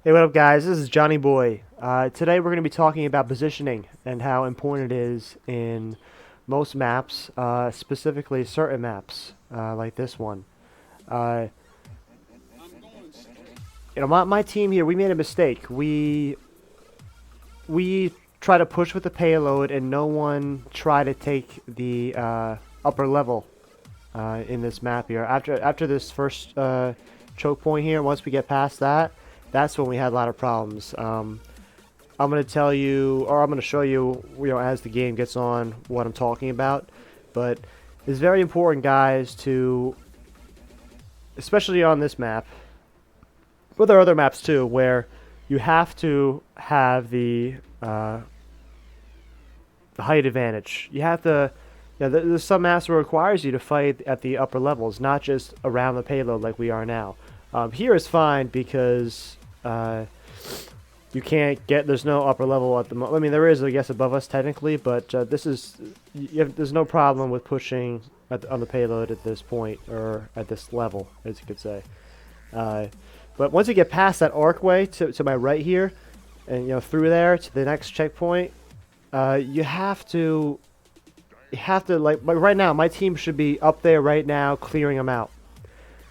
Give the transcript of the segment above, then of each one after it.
Hey, what up, guys? This is Johnny Boy. Today we're going to be talking about positioning and how important it is in most maps, specifically certain maps like this one. Uh, my team here, we made a mistake. We try to push with the payload, and no one try to take the upper level in this map here. After this first choke point here, once we get past that, that's when we had a lot of problems. I'm going to tell you, or I'm going to show you, as the game gets on, what I'm talking about. But it's very important, guys, to, especially on this map, but there are other maps too, where you have to have the height advantage. You have to. There's some maps where it requires you to fight at the upper levels, not just around the payload like we are now. Here is fine because you can't get. There's no upper level at the moment. I mean, there is, I guess, above us technically, but there's no problem with pushing on the payload at this point or at this level, as you could say. Uh, but once you get past that archway to my right here, and through there to the next checkpoint, you have to. You have to like right now. My team should be up there right now, clearing them out.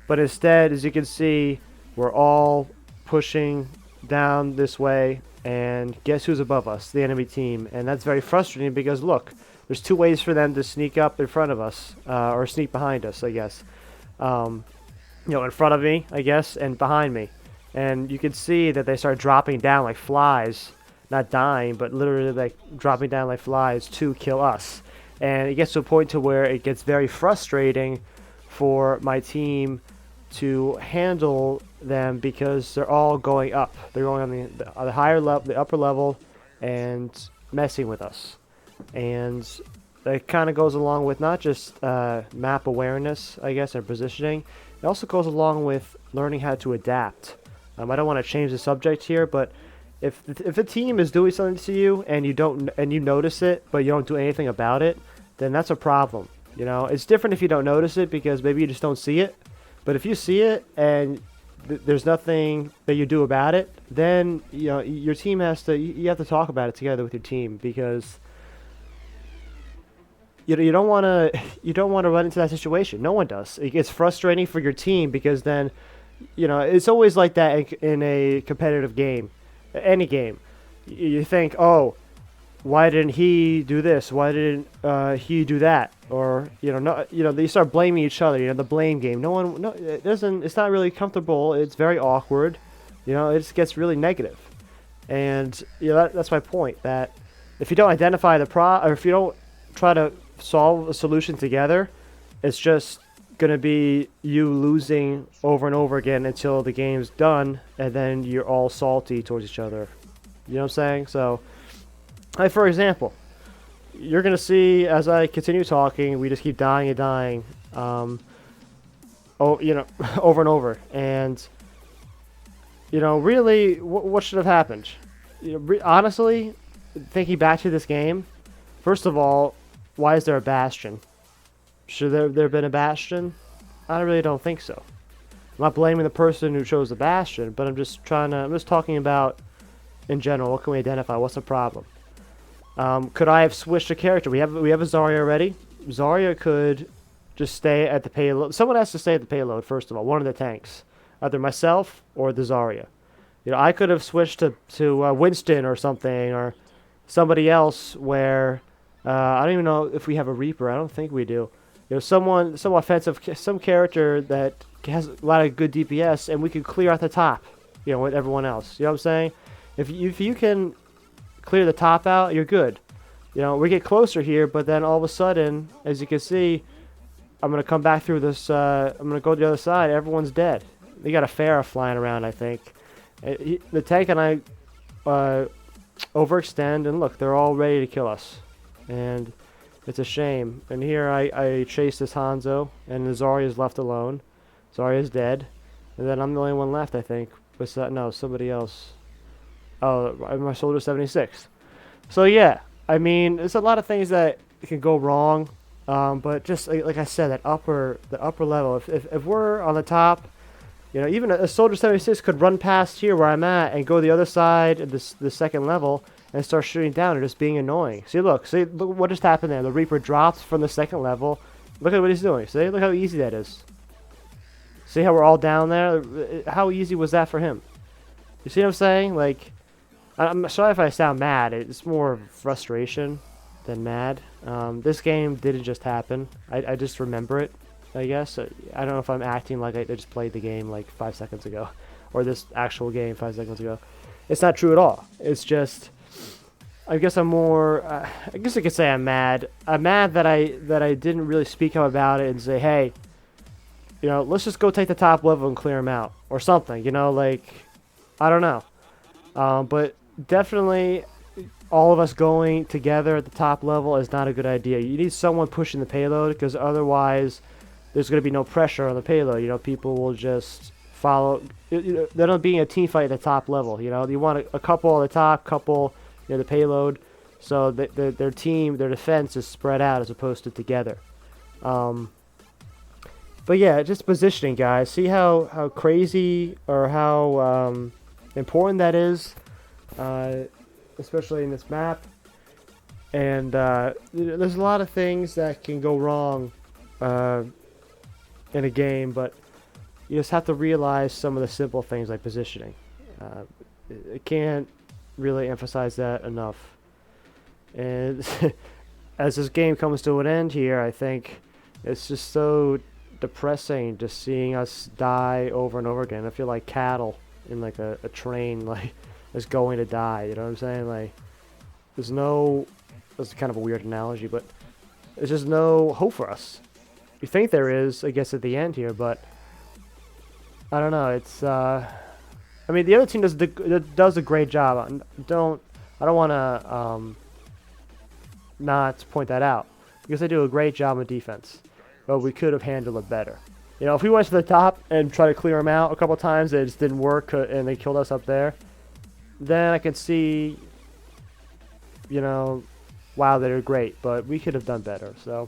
But instead, as you can see, we're all pushing down this way, and guess who's above us? The enemy team. And that's very frustrating because, look, there's two ways for them to sneak up in front of us, or sneak behind us, I guess. Um, in front of me, I guess, and behind me. And you can see that they start dropping down like flies. Not dying, but literally like dropping down like flies to kill us. And it gets to a point to where it gets very frustrating for my team to handle them because they're all going up. They're going on the higher level, the upper level, and messing with us. And it kind of goes along with not just map awareness, I guess, and positioning. It also goes along with learning how to adapt. I don't want to change the subject here, but if a team is doing something to you and you notice it, but you don't do anything about it, then that's a problem. It's different if you don't notice it because maybe you just don't see it. But if you see it and there's nothing that you do about it, then your team you have to talk about it together with your team because you don't want to run into that situation. No one does. It gets frustrating for your team because then it's always like that in a competitive game, any game. You think, oh, why didn't he do this? Why didn't he do that? Or no, they start blaming each other. The blame game. No, it doesn't. It's not really comfortable. It's very awkward. It just gets really negative. And that's my point. That if you don't identify or if you don't try to solve a solution together, it's just gonna be you losing over and over again until the game's done, and then you're all salty towards each other. You know what I'm saying? So, like for example, you're gonna see as I continue talking, we just keep dying and dying, over and over, and really, what should have happened? Honestly, thinking back to this game, first of all, why is there a bastion? Should there have been a bastion? I really don't think so. I'm not blaming the person who chose the bastion, but I'm just talking about in general. What can we identify? What's the problem? Could I have switched a character? We have a Zarya already. Zarya could just stay at the payload. Someone has to stay at the payload first of all. One of the tanks, either myself or the Zarya. I could have switched to Winston or something or somebody else where I don't even know if we have a Reaper. I don't think we do. Some offensive, some character that has a lot of good DPS, and we could clear out the top, with everyone else. You know what I'm saying? If you can clear the top out, you're good. We get closer here, but then all of a sudden, as you can see, I'm gonna come back through this. I'm gonna go to the other side. Everyone's dead. They got a Pharah flying around, I think. The tank and I overextend, and look, they're all ready to kill us, and it's a shame. And here I chase this Hanzo, and the Zarya is left alone. Zarya's dead, and then I'm the only one left, I think. No, somebody else. Oh, my soldier 76. So yeah, I mean, there's a lot of things that can go wrong, but just like I said, the upper level. If we're on the top, You know, even a Soldier 76 could run past here where I'm at and go the other side of the second level and start shooting down and just being annoying. See, look what just happened there. The Reaper dropped from the second level. Look at what he's doing. See, look how easy that is. See how we're all down there? How easy was that for him? You see what I'm saying? Like, I'm sorry if I sound mad. It's more frustration than mad. This game didn't just happen. I just remember it, I guess. I don't know if I'm acting like I just played the game like 5 seconds ago. Or this actual game 5 seconds ago. It's not true at all. It's just... I guess I'm more... I guess I could say I'm mad. I'm mad that I didn't really speak up about it and say, hey, you know, let's just go take the top level and clear them out. Or something, you know, like... I don't know. But definitely all of us going together at the top level is not a good idea. You need someone pushing the payload because otherwise there's going to be no pressure on the payload. You know, people will just follow. They're not being a team fight at the top level. You know, you want a couple on the top, couple near the payload, so their team, their defense is spread out as opposed to together. But yeah, just positioning, guys. See how crazy or how important that is. Especially in this map, and there's a lot of things that can go wrong in a game, but you just have to realize some of the simple things like positioning. I can't really emphasize that enough. And as this game comes to an end here, I think it's just so depressing just seeing us die over and over again. I feel like cattle in like a train, like is going to die, you know what I'm saying? Like, there's no, that's kind of a weird analogy, but there's just no hope for us. You think there is, I guess, at the end here, but I don't know. It's, I mean, the other team does a great job. I don't want to not point that out because they do a great job of defense, but we could have handled it better. You know, if we went to the top and tried to clear them out a couple times, it just didn't work, and they killed us up there. Then I could see, you know, wow, they're great, but we could have done better. So,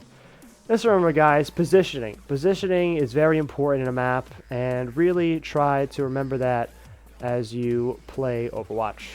just remember, guys, positioning. Positioning is very important in a map, and really try to remember that as you play Overwatch.